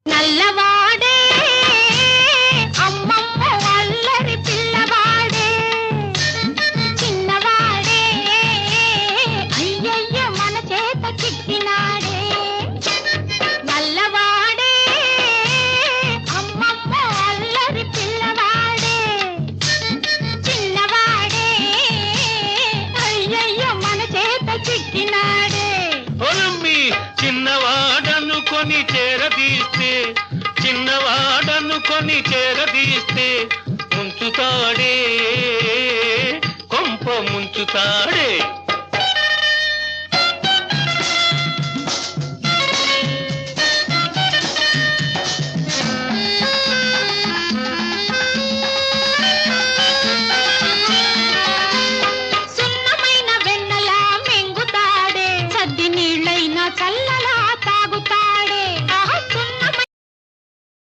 నల్లవాడే అమ్మమ్మ అల్లరి పిల్లవాడే చిన్నవాడే అయ్యయ్య మన చేత చిక్కినాడే నల్లవాడే అమ్మమ్మ అల్లరి పిల్లవాడే చిన్నవాడే అయ్యయ్య మన చేత చిక్కినాడే చిన్నవాడనుకొని చేరదీస్తే చిన్నవాడనుకొని చేరదీస్తే ముంచుతాడే కొంప ముంచుతాడే